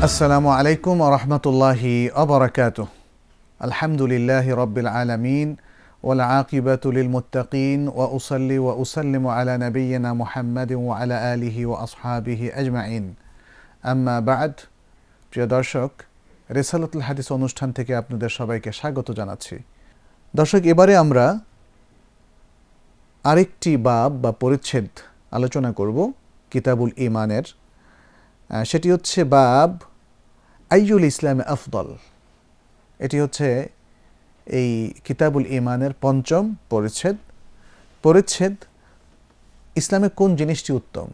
আসসালামু আলাইকুম ওয়া রাহমাতুল্লাহি ওয়া বারাকাতুহু। আলহামদুলিল্লাহি রাব্বিল আলামিন ওয়াল আকিবাতু লিল মুত্তাকিন ওয়া উসাল্লি ওয়া উসাল্লিমু আলা নাবিয়্যিনা মুহাম্মাদিন ওয়া আলা আলিহি ওয়া আসহাবিহি আজমাইন। আম্মা বা'দ। প্রিয় দর্শক, রিসালাতুল হাদিস অনুষ্ঠান থেকে আপনাদের সবাইকে স্বাগত জানাচ্ছি। দর্শক, এবারে আমরা আরেকটি বাব বা পরিচ্ছেদ আলোচনা করব কিতাবুল ঈমানের। সেটি হচ্ছে বাব আইয়ুল ইসলামে আফদল। এটি হচ্ছে এই কিতাবুল ঈমানের পঞ্চম পরিচ্ছেদ ইসলামে কোন জিনিসটি উত্তম।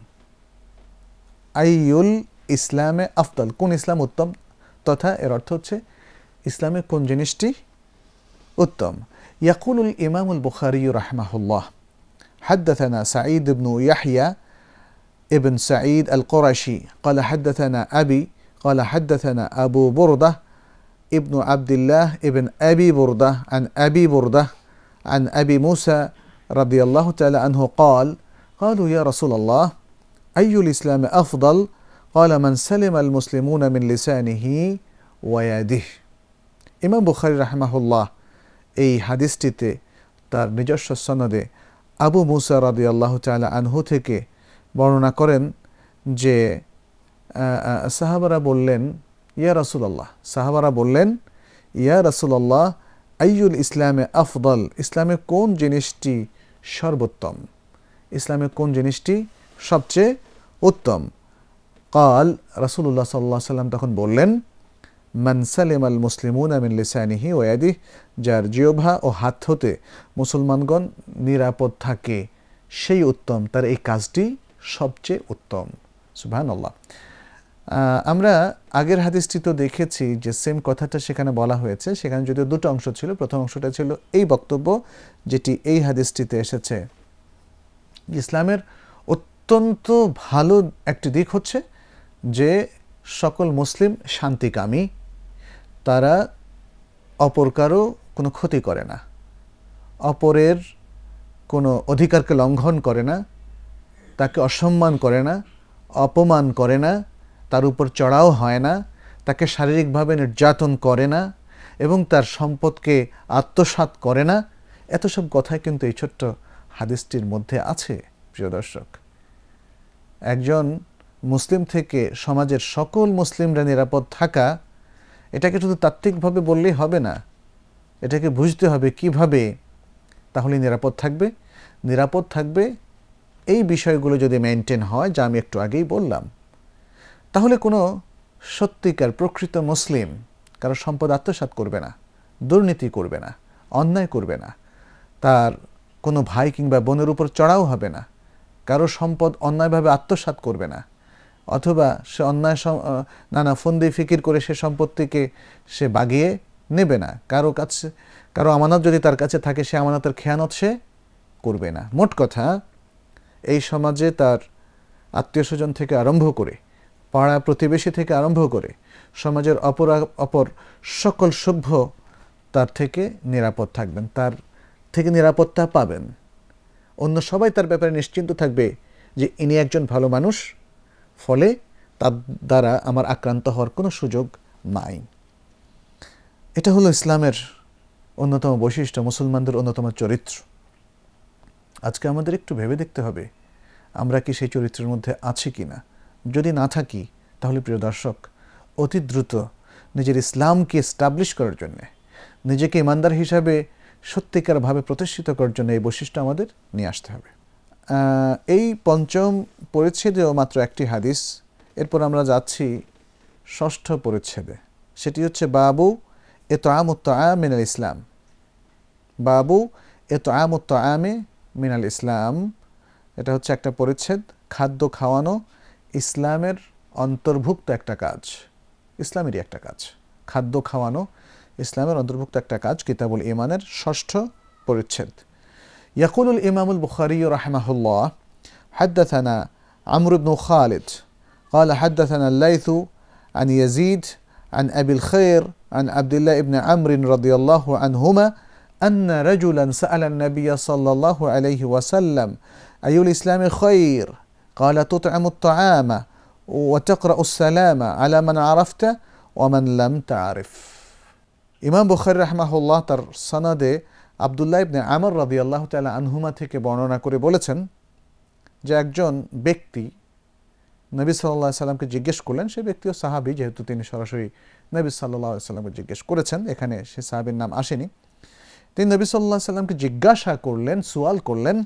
আইয়ুল ইসলামে আফদল, কোন ইসলাম উত্তম, তথা এর অর্থ হচ্ছে ইসলামে কোন জিনিসটি উত্তম। ইয়াকুলুল ইমামুল বুখারী রাহিমাহুল্লাহ حدثنا سعيد بن يحيى ابن سعيد القرشي قال حدثنا أبي قال حدثنا أبو بردة ابن عبد الله ابن أبي بردة عن أبي بردة عن أبي موسى رضي الله تعالى عنه قال قالوا يا رسول الله أي الإسلام أفضل قال من سلم المسلمون من لسانه ويده। ইমাম বুখারী রাহিমাহুল্লাহ এই হাদিসটিতে তার নিজস্ব সনদে আবু মুসা রাদিয়াল্লাহু তাআলা আনহু থেকে বর্ণনা করেন যে সাহাবারা বললেন ইয়া রাসূলুল্লাহ, ইয়া রাসূলুল্লাহ আইয়ুল ইসলামে আফদল, ইসলামে কোন জিনিসটি সর্বোত্তম, ইসলামে কোন জিনিসটি সবচেয়ে উত্তম। কাল, রাসূলুল্লাহ সাল্লাল্লাহু আলাইহি ওয়াসাল্লাম তখন বললেন মান সালিমাল মুসলিমুনা মিন লিসানিহি ওয়া ইয়াদিহি, যার জিহ্বা ও হাত হতে মুসলমানগণ নিরাপদ থাকে সেই উত্তম, তার এই কাজটি সবচেয়ে উত্তম। সুবহানাল্লাহ। আমরা আগের হাদিসটি তো দেখেছি যে সেম কথাটা সেখানে বলা হয়েছে। সেখানে যদিও দুটো অংশ ছিল। প্রথম অংশটা ছিল এই বক্তব্য যেটি এই হাদিসটিতে এসেছে, ইসলামের অত্যন্ত ভালো একটি দিক হচ্ছে যে সকল মুসলিম শান্তিকামী, তারা অপর কারো কোনো ক্ষতি করে না, অপরের কোনো অধিকারকে লঙ্ঘন করে না, তাকে অসম্মান করে না, অপমান করে না, তার উপর চড়াও হয় না, তাকে শারীরিকভাবে নির্যাতন করে না এবং তার সম্পদকে আত্মসাৎ করে না। এত সব কথাই কিন্তু এই ছোট্ট হাদিসটির মধ্যে আছে। প্রিয় দর্শক, একজন মুসলিম থেকে সমাজের সকল মুসলিমরা নিরাপদ থাকা, এটাকে শুধু তাত্ত্বিকভাবে বললেই হবে না, এটাকে বুঝতে হবে কিভাবে তাহলে নিরাপদ থাকবে এই বিষয়গুলো যদি মেনটেন হয়, যা আমি একটু আগেই বললাম, তাহলে কোনো সত্যিকার প্রকৃত মুসলিম কারো সম্পদ আত্মসাৎ করবে না, দুর্নীতি করবে না, অন্যায় করবে না, তার কোনো ভাই কিংবা বোনের উপর চড়াও হবে না, কারো সম্পদ অন্যায়ভাবে আত্মসাৎ করবে না, অথবা সে অন্যায় নানা ফন্দি ফিকির করে সে সম্পত্তিকে সে বাগিয়ে নেবে না, কারো আমানত যদি তার কাছে থাকে সে আমানতের খেয়ানত সে করবে না। মোট কথা, এই সমাজে তার আত্মীয় স্বজন থেকে আরম্ভ করে, পাড়া প্রতিবেশী থেকে আরম্ভ করে সমাজের অপর সকল সভ্য তার থেকে নিরাপদ থাকবেন, তার থেকে নিরাপত্তা পাবেন। অন্য সবাই তার ব্যাপারে নিশ্চিন্ত থাকবে যে ইনি একজন ভালো মানুষ, ফলে তার দ্বারা আমার আক্রান্ত হওয়ার কোনো সুযোগ নাই। এটা হলো ইসলামের অন্যতম বৈশিষ্ট্য, মুসলমানদের অন্যতম চরিত্র। আজকে আমাদের একটু ভেবে দেখতে হবে আমরা কি সেই চরিত্রের মধ্যে আছি কি না। যদি না থাকি, তাহলে প্রিয় দর্শক, অতি দ্রুত নিজের ইসলামকে এস্টাবলিশ করার জন্যে, নিজেকে ইমানদার হিসাবে সত্যিকারভাবে প্রতিষ্ঠিত করার জন্য এই বৈশিষ্ট্য আমাদের নিয়ে আসতে হবে। এই পঞ্চম পরিচ্ছেদেও মাত্র একটি হাদিস। এরপর আমরা যাচ্ছি ষষ্ঠ পরিচ্ছেদে। সেটি হচ্ছে বাবু ইতআমুত তাআম মিনাল ইসলাম। বাবু ইতআমুত তাআমে মিনাল ইসলাম, এটা হচ্ছে একটা পরিচ্ছেদ। খাদ্য খাওয়ানো ইসলামের অন্তর্ভুক্ত একটা কাজ, ইসলামেরই একটা কাজ। খাদ্য খাওয়ানো ইসলামের অন্তর্ভুক্ত একটা কাজ। কিতাবুল ঈমানের ষষ্ঠ পরিচ্ছেদ। يقول الإمام البخاري رحمه الله حدثنا عمرو بن خالد قال حدثنا الليث عن يزيد عن أبي الخير عن عبد الله بن عمرو رضي الله عنهما أن رجلا سأل النبي صلى الله عليه وسلم أي الإسلام خير قال تطعم الطعام ওয়াতাকরাউস সালামা আলা মান আরাফতা ওয়া মান লাম তারিফ। ইমাম বুখারী রাহিমাহুল্লাহ তার সনদে আব্দুল্লাহ ইবনে আমর রাদিয়াল্লাহু তাআলা আনহুমা থেকে বর্ণনা করে বলেছেন যে একজন ব্যক্তি নবী সাল্লাল্লাহু আলাইহি সাল্লামকে জিজ্ঞেস করলেন, সেই ব্যক্তিও সাহাবী, যেহেতু তিনি সরাসরি নবী সাল্লাল্লাহু আলাইহি সাল্লামকে জিজ্ঞেস করেছেন, এখানে সে সাহাবীর নাম আসেনি। তিনি নবী সাল্লাল্লাহু আলাইহি সাল্লামকে জিজ্ঞাসা করলেন, সুয়াল করলেন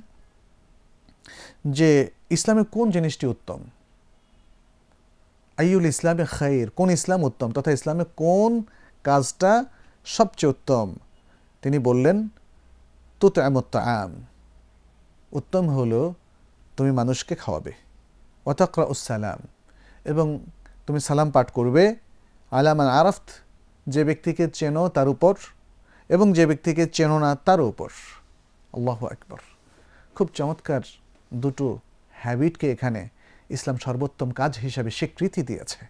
যে ইসলামে কোন জিনিসটি উত্তম, আইয়ুল ইসলামে খায়র, কোন ইসলাম উত্তম, তথা ইসলামে কোন কাজটা সবচেয়ে উত্তম। তিনি বললেন তুতআমুত তাআম, উত্তম হলো তুমি মানুষকে খাওয়াবে, ওয়া তাকরাউস সালাম, এবং তুমি সালাম পাঠ করবে, আলা মান আরাফত, যে ব্যক্তিকে চেনো তার উপর, এবং যে ব্যক্তিকে চেনো না তার উপর। আল্লাহু আকবার। খুব চমৎকার দুটো হ্যাবিটকে এখানে ইসলাম সর্বোত্তম কাজ হিসাবে স্বীকৃতি দিয়েছে।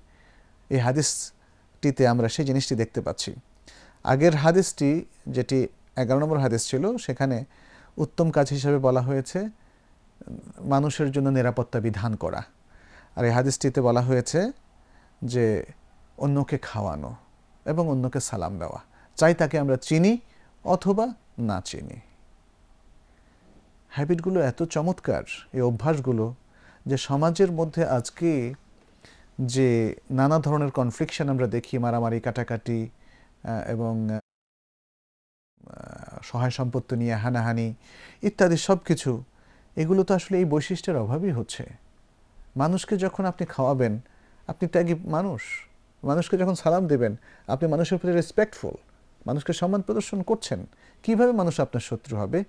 এই হাদিসটিতে আমরা সেই জিনিসটি দেখতে পাচ্ছি। আগের হাদিসটি, যেটি 11 নম্বর হাদিস ছিল, সেখানে উত্তম কাজ হিসাবে বলা হয়েছে মানুষের জন্য নিরাপত্তা বিধান করা, আর এই হাদিসটিতে বলা হয়েছে যে অন্যকে খাওয়ানো এবং অন্যকে সালাম দেওয়া, চাই তাকে আমরা চিনি অথবা না চিনি। হ্যাবিটগুলো এত চমৎকার, এই অভ্যাসগুলো, যে সমাজের মধ্যে আজকে যে নানা ধরনের কনফ্লিকশন আমরা দেখি, মারামারি, কাটাকাটি এবং সহায় সম্পত্তি নিয়ে হানাহানি ইত্যাদি সব কিছু, এগুলো তো আসলে এই বৈশিষ্ট্যের অভাবই হচ্ছে। মানুষকে যখন আপনি খাওয়াবেন, আপনি ত্যাগী মানুষ। মানুষকে যখন সালাম দেবেন, আপনি মানুষের প্রতি রেসপেক্টফুল, মানুষকে সম্মান প্রদর্শন করছেন। কিভাবে মানুষ আপনার শত্রু হবে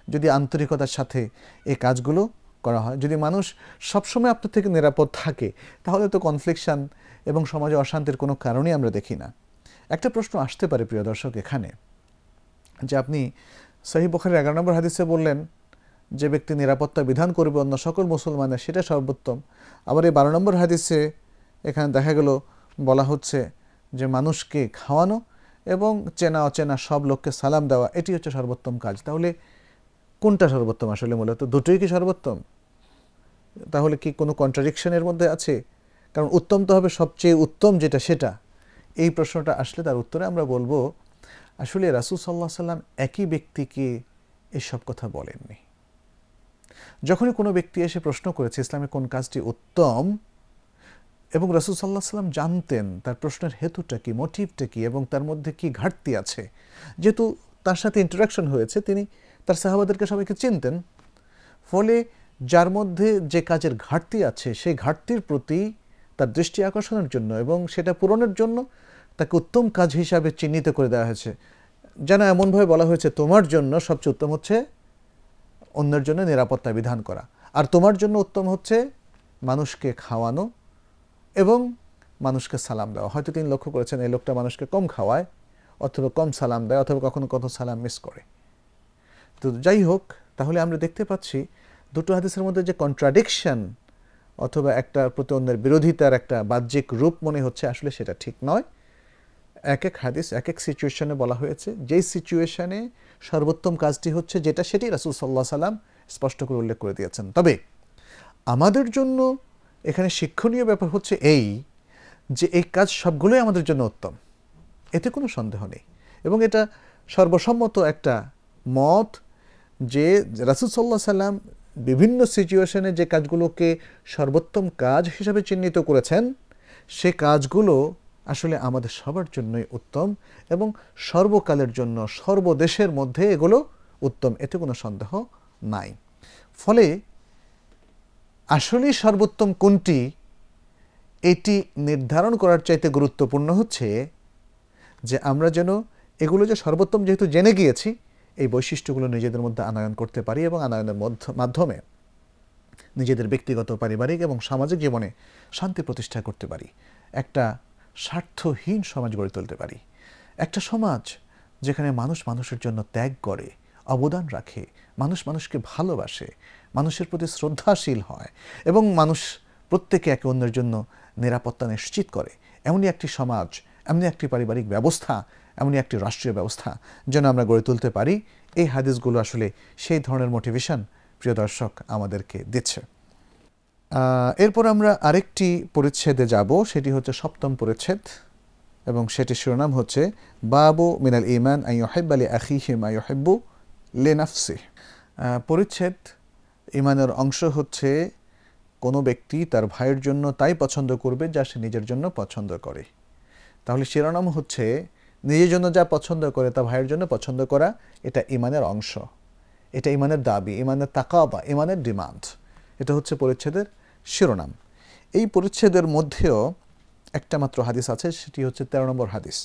যদি আন্তরিকতার সাথে এই কাজগুলো করা হয়? যদি মানুষ সবসময় আপনার থেকে নিরাপদ থাকে, তাহলে তো কনফ্লিকশন এবং সমাজে অশান্তির কোনো কারণই আমরা দেখি না। একটা প্রশ্ন আসতে পারে প্রিয় দর্শক এখানে, যে আপনি সহিহ বুখারীর 11 নম্বর হাদিসে বললেন যে ব্যক্তি নিরাপত্তা বিধান করবে অন্য সকল মুসলমানের, সেটা সর্বোত্তম। আবার এই 12 নম্বর হাদিসে এখানে দেখা গেল বলা হচ্ছে যে মানুষকে খাওয়ানো এবং চেনা অচেনা সব লোককে সালাম দেওয়া, এটি হচ্ছে সর্বোত্তম কাজ। তাহলে কোনটা সর্বোত্তম? আসলে মূলত দুটোই কি সর্বোত্তম? তাহলে কি কোনো কন্ট্রাডিকশনের মধ্যে আছে? কারণ উত্তম তো হবে সবচেয়ে উত্তম যেটা, সেটা। এই প্রশ্নটা আসলে তার উত্তরে আমরা বলবো, আসলে রাসূল সাল্লাল্লাহু আলাইহি সাল্লাম একই ব্যক্তিকে এসব কথা বলেননি। যখনই কোনো ব্যক্তি এসে প্রশ্ন করেছে ইসলামে কোন কাজটি উত্তম, এবং রাসূল সাল্লাল্লাহু আলাইহি সাল্লাম জানতেন তার প্রশ্নের হেতুটা কি, মোটিভটা কি, এবং তার মধ্যে কি ঘাটতি আছে, যেহেতু তার সাথে ইন্টারাকশন হয়েছে, তিনি তার সাহাবাদেরকে সবাইকে চিনতেন, ফলে যার মধ্যে যে কাজের ঘাটতি আছে সেই ঘাটতির প্রতি তার দৃষ্টি আকর্ষণের জন্য এবং সেটা পূরণের জন্য তাকে উত্তম কাজ হিসাবে চিহ্নিত করে দেওয়া হয়েছে। যেন এমনভাবে বলা হয়েছে, তোমার জন্য সবচেয়ে উত্তম হচ্ছে অন্যের জন্য নিরাপত্তা বিধান করা, আর তোমার জন্য উত্তম হচ্ছে মানুষকে খাওয়ানো এবং মানুষকে সালাম দেওয়া। হয়তো তিনি লক্ষ্য করেছেন এই লোকটা মানুষকে কম খাওয়ায় অথবা কম সালাম দেয় অথবা কখনো কখনো সালাম মিস করে। তো যাই হোক, তাহলে আমরা দেখতে পাচ্ছি দুটো হাদিসের মধ্যে যে কন্ট্রাডিকশন অথবা একটা প্রতি অন্যের বিরোধিতার একটা বাহ্যিক রূপ মনে হচ্ছে, আসলে সেটা ঠিক নয়। এক এক হাদিস এক এক সিচুয়েশনে বলা হয়েছে, যেই সিচুয়েশনে সর্বোত্তম কাজটি হচ্ছে যেটা, সেটি রাসূল সাল্লাল্লাহু আলাইহি সাল্লাম স্পষ্ট করে উল্লেখ করে দিয়েছেন। তবে আমাদের জন্য এখানে শিক্ষণীয় ব্যাপার হচ্ছে এই, যে এই কাজ সবগুলোই আমাদের জন্য উত্তম, এতে কোনো সন্দেহ নেই। এবং এটা সর্বসম্মত একটা মত যে রাসূল সাল্লাল্লাহু আলাইহি সাল্লাম বিভিন্ন সিচুয়েশনে যে কাজগুলোকে সর্বোত্তম কাজ হিসাবে চিহ্নিত করেছেন, সে কাজগুলো আসলে আমাদের সবার জন্যই উত্তম এবং সর্বকালের জন্য সর্বদেশের মধ্যে এগুলো উত্তম, এতে কোনো সন্দেহ নাই। ফলে আসলেই সর্বোত্তম কোনটি, এটি নির্ধারণ করার চাইতে গুরুত্বপূর্ণ হচ্ছে যে আমরা যেন এগুলো যে সর্বোত্তম যেহেতু জেনে গিয়েছি, এই বৈশিষ্ট্যগুলো নিজেদের মধ্যে আনয়ন করতে পারি এবং আনয়নের মাধ্যমে নিজেদের ব্যক্তিগত, পারিবারিক এবং সামাজিক জীবনে শান্তি প্রতিষ্ঠা করতে পারি। একটা স্বার্থহীন সমাজ গড়ে তুলতে পারি। একটা সমাজ যেখানে মানুষ মানুষের জন্য ত্যাগ করে, অবদান রাখে, মানুষ মানুষকে ভালোবাসে, মানুষের প্রতি শ্রদ্ধাশীল হয় এবং মানুষ প্রত্যেকে একে অন্যের জন্য নিরাপত্তা নিশ্চিত করে, এমনই একটি সমাজ, এমনি একটি পারিবারিক ব্যবস্থা, এমনই একটি রাষ্ট্রীয় ব্যবস্থা যেন আমরা গড়ে তুলতে পারি। এই হাদিসগুলো আসলে সেই ধরনের মোটিভেশন প্রিয় দর্শক আমাদেরকে দিচ্ছে। এরপর আমরা আরেকটি পরিচ্ছেদে যাব, সেটি হচ্ছে 7ম পরিচ্ছেদ এবং সেটির শিরোনাম হচ্ছে বাবু মিনাল ঈমান আন ইউহিব্বা লিআখিহি মা ইউহিব্বু লিনাফসিহি। পরিচ্ছেদ ঈমানের অংশ হচ্ছে কোনো ব্যক্তি তার ভাইয়ের জন্য তাই পছন্দ করবে যা সে নিজের জন্য পছন্দ করে। তাহলে শিরোনাম হচ্ছে নিজের জন্য যা পছন্দ করে তা ভাইয়ের জন্য পছন্দ করা, এটা ঈমানের অংশ, এটা ঈমানের দাবি, ঈমানের তাকাবা, ঈমানের ডিমান্ড। এটা হচ্ছে পরিচ্ছেদের শিরোনাম। এই পরিচ্ছেদের মধ্যেও একটা মাত্র হাদিস আছে, সেটি হচ্ছে 13 নম্বর হাদিস।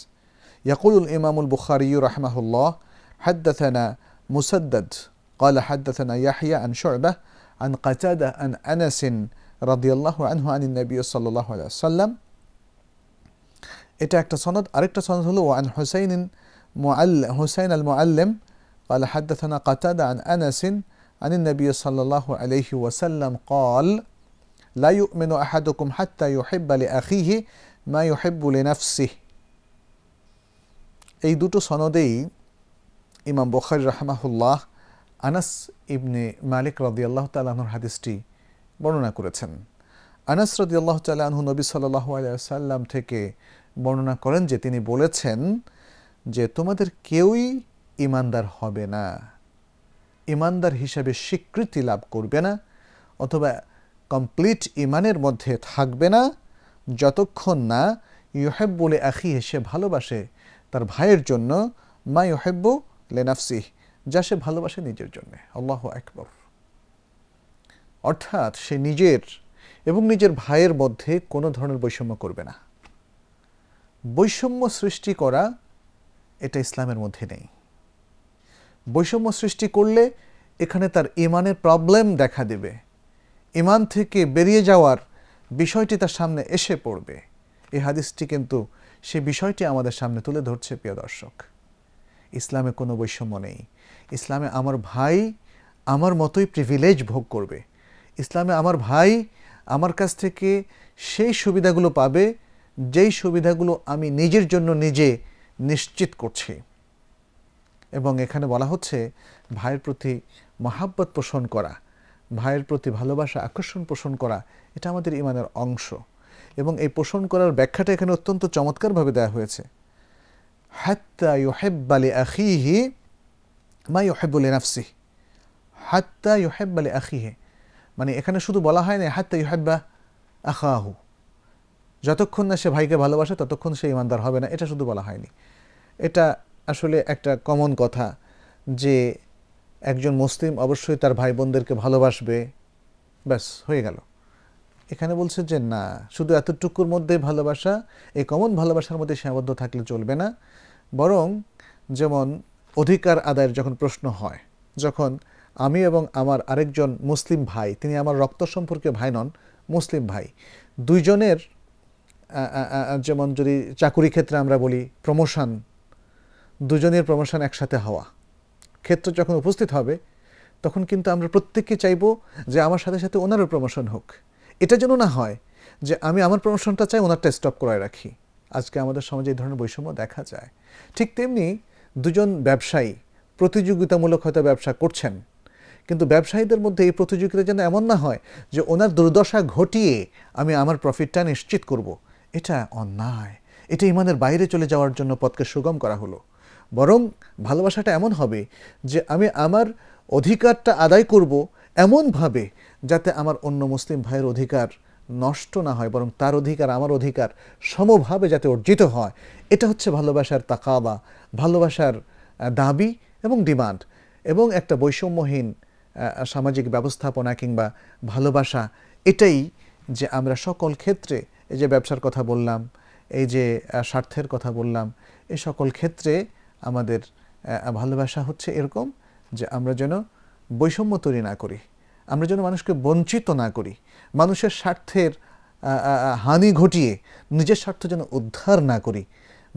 ইয়াকুলুল ইমামুল বুখারী রাহিমাহুল্লাহ হাদ্দাথানা মুসাদ্দাদ قال حدثنا يحيى عن شعبة عن قتادة عن أنس رضي الله عنه عن النبي صلى الله عليه وسلم। এটা একটা সনদ। আরেকটা সনদ হলো عن حسين المعلم قال حدثنا قتادة عن أنس عن النبي صلى الله عليه وسلم قال لا يؤمن أحدكم حتى يحب لأخيه ما يحب لنفسه। এই দুটো সনদেই ইমাম বুখারী রাহিমাহুল্লাহ আনাস ইবনে মালিক রাদিয়াল্লাহু তাআলা আনহুর হাদিসটি বর্ণনা করেছেন। আনাস রাদিয়াল্লাহু তাআলা আনহু নবী সাল্লাল্লাহু আলাইহি ওয়াসাল্লাম থেকে বর্ণনা করেন যে তিনি বলেছেন যে তোমাদের কেউই ঈমানদার হবে না, ঈমানদার হিসাবে স্বীকৃতি লাভ করবে না অথবা কমপ্লিট ঈমানের মধ্যে থাকবে না যতক্ষণ না ইউহিব্বু লিআখিহি, সে ভালোবাসে তার ভাইয়ের জন্য, মা ইউহিব্বু লিনাফসিহি, যা সে ভালোবাসে নিজের জন্য। আল্লাহু আকবার। অর্থাৎ সে নিজের এবং নিজের ভাইয়ের মধ্যে কোনো ধরনের বৈষম্য করবে না। বৈষম্য সৃষ্টি করা এটা ইসলামের মধ্যে নেই। বৈষম্য সৃষ্টি করলে এখানে তার ঈমানের প্রবলেম দেখা দেবে, ঈমান থেকে বেরিয়ে যাওয়ার বিষয়টি তার সামনে এসে পড়বে। এই হাদিসটি কিন্তু সে বিষয়টি আমাদের সামনে তুলে ধরছে। প্রিয় দর্শক, ইসলামে কোনো বৈষম্য নেই। ইসলামে আমার ভাই আমার মতোই প্রিভিলেজ ভোগ করবে। ইসলামে আমার ভাই আমার কাছ থেকে সেই সুবিধাগুলো পাবে যেই সুবিধাগুলো আমি নিজের জন্য নিজে নিশ্চিত করছি। এবং এখানে বলা হচ্ছে ভাইয়ের প্রতি মহাব্বত পোষণ করা, ভাইয়ের প্রতি ভালোবাসা আকর্ষণ পোষণ করা, এটা আমাদের ঈমানের অংশ। এবং এই পোষণ করার ব্যাখ্যাটা এখানে অত্যন্ত চমৎকারভাবে দেওয়া হয়েছে। হাত্তা ইউহিব্বা লিআখিহি মা ইউহিব্বু লিনাফসিহি, হাত্তা ইউহিব্বা লিআখিহি, মানে এখানে শুধু বলা হয় না হাত্তা ইউহিব্বা আখাহু, যতক্ষণ না সে ভাইকে ভালোবাসে ততক্ষণ সে ঈমানদার হবে না, এটা শুধু বলা হয়নি। এটা আসলে একটা কমন কথা যে একজন মুসলিম অবশ্যই তার ভাই বোনদেরকে ভালোবাসবে, ব্যাস হয়ে গেল। এখানে বলছে যে না, শুধু এতটুকুর মধ্যে ভালোবাসা, এই কমন ভালোবাসার মধ্যে সীমাবদ্ধ থাকলে চলবে না। বরং যেমন অধিকার আদায়ের যখন প্রশ্ন হয়, যখন আমি এবং আমার আরেকজন মুসলিম ভাই, তিনি আমার রক্ত সম্পর্কে ভাই নন, মুসলিম ভাই, দুইজনের যেমন যদি চাকুরি ক্ষেত্রে আমরা বলি প্রমোশন, দুজনের প্রমোশন একসাথে হওয়া ক্ষেত্র যখন উপস্থিত হবে, তখন কিন্তু আমরা প্রত্যেককে চাইব যে আমার সাথে সাথে ওনারও প্রমোশন হোক। এটা যেন না হয় যে আমি আমার প্রমোশনটা চাই, ওনারটা স্টপ করে রাখি। আজকে আমাদের সমাজে এই ধরনের বৈষম্য দেখা যায়। ঠিক তেমনি দুজন ব্যবসায়ী প্রতিযোগিতামূলক হয়তো ব্যবসা করছেন, কিন্তু ব্যবসায়ীদের মধ্যে এই প্রতিযোগিতা যেন এমন না হয় যে ওনার দুর্দশা ঘটিয়ে আমি আমার প্রফিটটা নিশ্চিত করব। এটা অন্যায়, এটা ঈমানের বাইরে চলে যাওয়ার জন্য পথকে সুগম করা হলো। বরং ভালোবাসাটা এমন হবে যে আমি আমার অধিকারটা আদায় করব এমনভাবে যাতে আমার অন্য মুসলিম ভাইয়ের অধিকার নষ্ট না হয়, বরং তার অধিকার আমার অধিকার সমভাবে যাতে অর্জিত হয়। এটা হচ্ছে ভালোবাসার তাকাবা, ভালোবাসার দাবি এবং ডিমান্ড, এবং একটা বৈষম্যহীন সামাজিক ব্যবস্থাপনা কিংবা ভালোবাসা। এটাই যে আমরা সকল ক্ষেত্রে, এই যে ব্যবসার কথা বললাম, এই যে স্বার্থের কথা বললাম, এই সকল ক্ষেত্রে আমাদের ভালোবাসা হচ্ছে এরকম যে আমরা যেন বৈষম্য তৈরি না করি, আমরা যেন মানুষকে বঞ্চিত না করি, মানুষের স্বার্থের হানি ঘটিয়ে নিজের স্বার্থ যেন উদ্ধার না করি।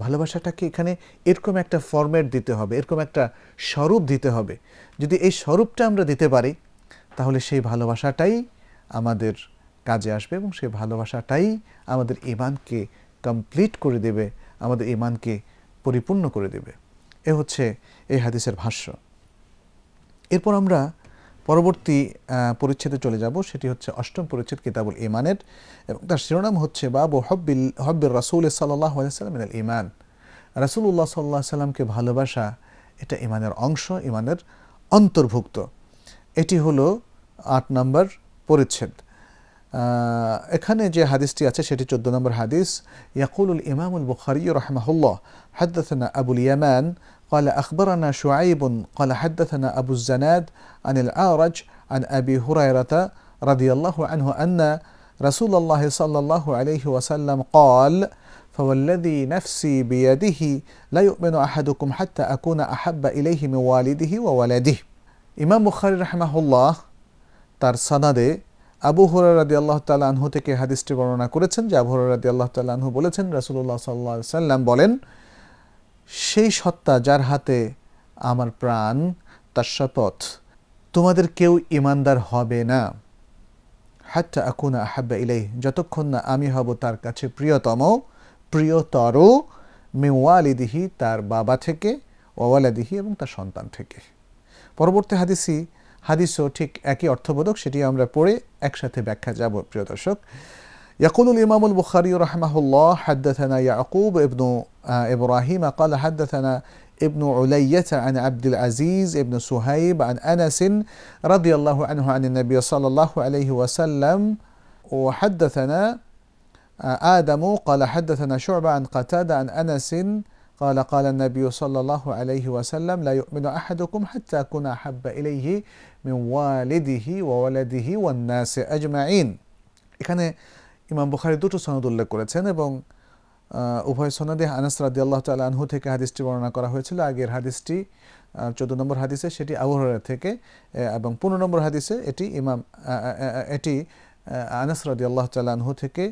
ভালোবাসাটাকে এখানে এরকম একটা ফরম্যাট দিতে হবে, এরকম একটা স্বরূপ দিতে হবে। যদি এই স্বরূপটা আমরা দিতে পারি তাহলে সেই ভালোবাসাটাই আমাদের কাজে আসবে এবং সেই ভালোবাসাটাই আমাদের ঈমানকে কমপ্লিট করে দেবে, আমাদের ঈমানকে পরিপূর্ণ করে দেবে। এ হচ্ছে এই হাদিসের ভাষ্য। এরপর আমরা পরবর্তী পরিচ্ছেদে চলে যাব, সেটি হচ্ছে অষ্টম পরিচ্ছেদ কিতাবুল ঈমানের, এবং তার শিরোনাম হচ্ছে বাবু হব্বির রাসূল সাল্লাল্লাহু আলাইহি ওয়াসাল্লাম মিনাল ঈমান। রাসূলুল্লাহ সাল্লাল্লাহু আলাইহি সাল্লামকে ভালোবাসা এটা ঈমানের অংশ, ঈমানের অন্তর্ভুক্ত। এটি হলো ৮ নম্বর পরিচ্ছেদ। এখানে যে হাদিসটি আছে সেটি ১৪ নম্বর হাদিস। ইয়াকুলুল ইমামুল বুখারী রাহিমাহুল্লাহ হাদাথানা আবুল ইয়ামান قال أخبرنا شعيب قال حدثنا أبو الزناد عن الأعرج عن أبي هريرة رضي الله عنه أن رسول الله صلى الله عليه وسلم قال فوالذي نفسي بيده لا يؤمن أحدكم حتى أكون أحب إليه من والده وولده। ইমাম বুখারী রাহিমাহুল্লাহ তার সনদে আবু হুরায়রা রাদিয়াল্লাহু তাআলা আনহু থেকে হাদিসটি বর্ণনা করেছেন যে আবু হুরায়রা রাদিয়াল্লাহু তাআলা আনহু বলেছেন, রাসূলুল্লাহ সাল্লাল্লাহু আলাইহি ওয়াসাল্লাম বলেন, সেই সত্তা যার হাতে আমার প্রাণ, তার শপথ, তোমাদের কেউ ঈমানদার হবে না হাত্তা আকুনা আহাব্বা ইলাইহি, যতক্ষণ না আমি হব তার কাছে প্রিয়তম, প্রিয়তর, মিন ওয়ালিদিহি, তার বাবা থেকে, ওয়া ওয়ালাদিহি, এবং তার সন্তান থেকে। পরবর্তী হাদিসও ঠিক একই অর্থবোধক, সেটি আমরা পড়ে একসাথে ব্যাখ্যা যাব প্রিয় দর্শক। يقول الإمام البخاري رحمه الله حدثنا يعقوب ابن إبراهيم قال حدثنا ابن علية عن عبد العزيز ابن سهيب عن أنس رضي الله عنه عن النبي صلى الله عليه وسلم. وحدثنا آدم قال حدثنا شعبة عن قتادة عن أنس قال قال النبي صلى الله عليه وسلم لا يؤمن أحدكم حتى أكون أحب إليه من والده وولده والناس أجمعين। এখানে ইমাম বুখারী দুটো সনদ উল্লেখ করেছেন এবং উভয় সনদে আনাস রাদিয়াল্লাহু তাআলা আনহু থেকে হাদিসটি বর্ণনা করা হয়েছিল। আগের হাদিসটি ১৪ নম্বর হাদিসে সেটি আবু হুরায়রা থেকে, এবং ১৫ নম্বর হাদিসে এটি আনাস রাদিয়াল্লাহু তাআলা আনহু থেকে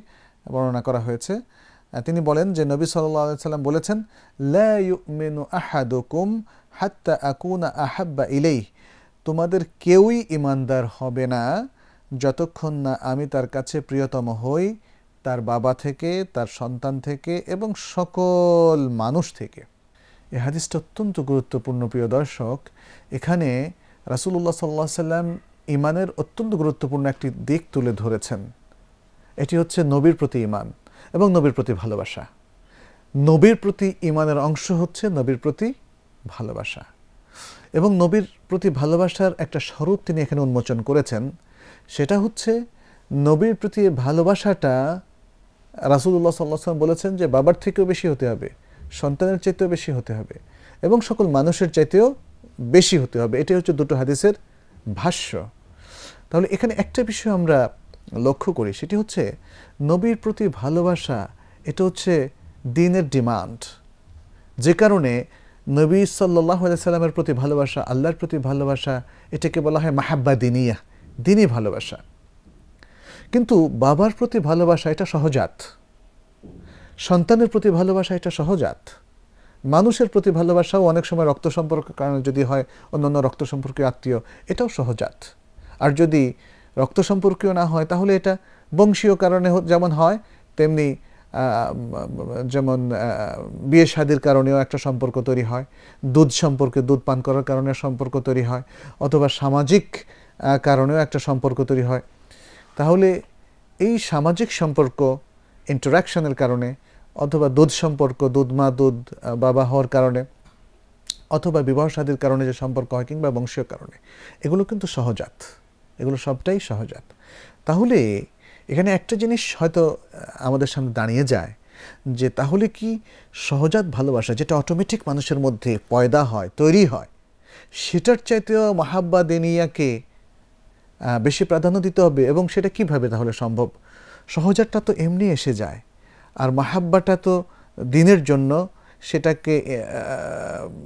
বর্ণনা করা হয়েছে। তিনি বলেন যে নবী সাল্লাল্লাহু আলাইহি সাল্লাম বলেছেন, লা ইউমিনু আহাদুকুম হাত্তা আকুনা আহাব্বা ইলাইহি, তোমাদের কেউই ঈমানদার হবে না যতক্ষণ না আমি তার কাছে প্রিয়তম হই তার বাবা থেকে, তার সন্তান থেকে, এবং সকল মানুষ থেকে। এই হাদিসটা অত্যন্ত গুরুত্বপূর্ণ প্রিয় দর্শক। এখানে রাসূলুল্লাহ সাল্লাল্লাহু আলাইহি সাল্লাম ঈমানের অত্যন্ত গুরুত্বপূর্ণ একটি দিক তুলে ধরেছেন। এটি হচ্ছে নবীর প্রতি ঈমান এবং নবীর প্রতি ভালোবাসা। নবীর প্রতি ঈমানের অংশ হচ্ছে নবীর প্রতি ভালোবাসা, এবং নবীর প্রতি ভালোবাসার একটা স্বরূপ তিনি এখানে উন্মোচন করেছেন। সেটা হচ্ছে নবীর প্রতি ভালোবাসাটা রাসূলুল্লাহ সাল্লাল্লাহু আলাইহি ওয়াসাল্লাম বলেছেন যে বাবার থেকেও বেশি হতে হবে, সন্তানের চাইতেও বেশি হতে হবে, এবং সকল মানুষের চাইতেও বেশি হতে হবে। এটি হচ্ছে দুটো হাদিসের ভাষ্য। তাহলে এখানে একটা বিষয় আমরা লক্ষ্য করি, সেটি হচ্ছে নবীর প্রতি ভালোবাসা এটা হচ্ছে দ্বীনের ডিমান্ড, যে কারণে নবী সাল্লাল্লাহু আলাইহি সাল্লামের প্রতি ভালোবাসা, আল্লাহর প্রতি ভালোবাসা, এটাকে বলা হয় মাহাব্বা দিনিয়া, দ্বীনি ভালোবাসা। কিন্তু বাবার প্রতি ভালোবাসা এটা সহজাত, সন্তানের প্রতি ভালোবাসা এটা সহজাত, মানুষের প্রতি ভালোবাসাও অনেক সময় রক্ত সম্পর্কের কারণে যদি হয়, অন্যান্য রক্ত সম্পর্কীয় আত্মীয়, এটাও সহজাত। আর যদি রক্ত সম্পর্কীয় না হয় তাহলে এটা বংশীয় কারণে যেমন হয়, তেমনি যেমন বিয়ে শাদীর কারণেও একটা সম্পর্ক তৈরি হয়, দুধ সম্পর্কে, দুধ পান করার কারণে সম্পর্ক তৈরি হয়, অথবা সামাজিক কারণেও একটা সম্পর্ক তৈরি হয়। তাহলে এই সামাজিক সম্পর্ক ইন্টারাকশনের কারণে, অথবা দুধ সম্পর্ক, দুধ মা দুধ বাবা হওয়ার কারণে, অথবা বিবাহ শাদীর কারণে যে সম্পর্ক হয়, কিংবা বংশীয় কারণে, এগুলো কিন্তু সহজাত, এগুলো সবটাই সহজাত। তাহলে এখানে একটা জিনিস হয়তো আমাদের সামনে দাঁড়িয়ে যায় যে তাহলে কি সহজাত ভালোবাসা, যেটা অটোমেটিক মানুষের মধ্যে পয়দা হয়, তৈরি হয়, সেটার চাইতেও মাহাব্বা দিনিয়াকে বেশি প্রাধান্য দিতে হবে? এবং সেটা কিভাবে তাহলে সম্ভব? সহজাতটা তো এমনি এসে যায়, আর মাহাব্বাটা তো দিনের জন্য সেটাকে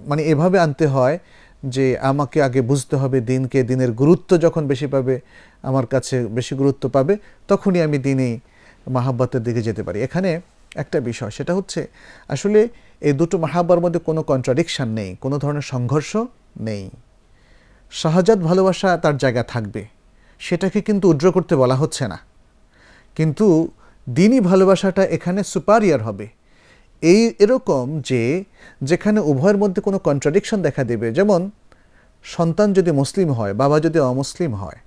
মানে এভাবে আনতে হয় যে আমাকে আগে বুঝতে হবে দিনকে, দিনের গুরুত্ব যখন বেশি পাবে, আমার কাছে বেশি গুরুত্ব পাবে, তখনই আমি দিনই মাহাব্বাতের দিকে যেতে পারি। এখানে একটা বিষয়, সেটা হচ্ছে আসলে এই দুটো মাহাব্বার মধ্যে কোনো কন্ট্রাডিকশান নেই, কোনো ধরনের সংঘর্ষ নেই। সহজাত ভালোবাসা তার জায়গা থাকবে, সেটাকে কিন্তু উড্র করতে বলা হচ্ছে না, কিন্তু দিনই ভালোবাসাটা এখানে সুপারিয়ার হবে। এরকম যে যেখানে উভয়ের মধ্যে কোনো কন্ট্রাডিকশন দেখা দেবে, যেমন সন্তান যদি মুসলিম হয়, বাবা যদি অমুসলিম হয়,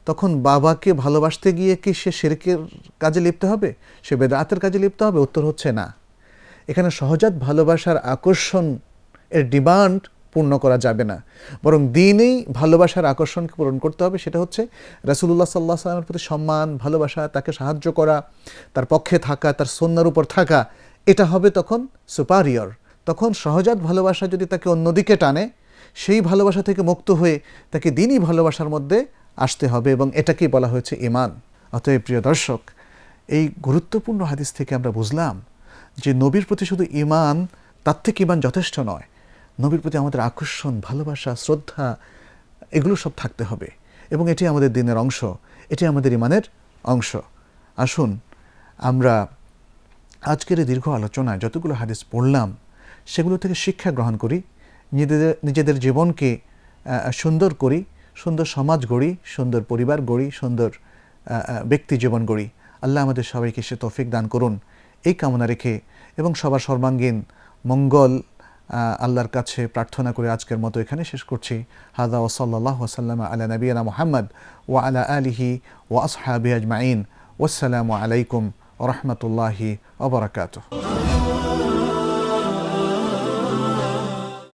তখন বাবাকে ভালোবাসতে গিয়ে কি সে শিরকের কাজে লিপ্ত হবে, সে বেদাতের কাজে লিপ্ত হবে? উত্তর হচ্ছে না। এখানে সহজাত ভালোবাসার আকর্ষণ এর ডিমান্ড পূর্ণ করা যাবে না, বরং দিনেই ভালোবাসার আকর্ষণকে পূরণ করতে হবে। সেটা হচ্ছে রাসূলুল্লাহ সাল্লাল্লাহু আলাইহি ওয়াসাল্লামের প্রতি সম্মান, ভালোবাসা, তাকে সাহায্য করা, তার পক্ষে থাকা, তার সুন্নাহর উপর থাকা, এটা হবে তখন সুপারিয়র। তখন সহজাত ভালোবাসা যদি তাকে অন্যদিকে টানে, সেই ভালোবাসা থেকে মুক্ত হয়ে তাকে দিনই ভালোবাসার মধ্যে আসতে হবে, এবং এটাকেই বলা হয়েছে ঈমান। অতএব প্রিয় দর্শক, এই গুরুত্বপূর্ণ হাদিস থেকে আমরা বুঝলাম যে নবীর প্রতি শুধু ঈমান, তার থেকে ঈমান যথেষ্ট নয়। নবীর প্রতি আমাদের আকর্ষণ, ভালোবাসা, শ্রদ্ধা, এগুলো সব থাকতে হবে, এবং এটি আমাদের দিনের অংশ, এটি আমাদের ঈমানের অংশ। আসুন আমরা আজকের এই দীর্ঘ আলোচনায় যতগুলো হাদিস পড়লাম, সেগুলো থেকে শিক্ষা গ্রহণ করি, নিজেদের জীবনকে সুন্দর করি, সুন্দর সমাজ গড়ি, সুন্দর পরিবার গড়ি, সুন্দর ব্যক্তি জীবন গড়ি। আল্লাহ আমাদের সবাইকে সে তৌফিক দান করুন, এই কামনা রেখে এবং সবার সর্বাঙ্গীন মঙ্গল আল্লাহর কাছে প্রার্থনা করে আজকের মতো এখানে শেষ করছি। হাযা ওয়া সাল্লাল্লাহু ওয়াসাল্লাম আলা নবিয়িনা মুহাম্মদ ওয়া আলা আলিহি ওয়া আসহাবিহি আজমাইন। ওয়াসসালামু আলাইকুম ওয়া রাহমাতুল্লাহি ওয়া বারাকাতুহু।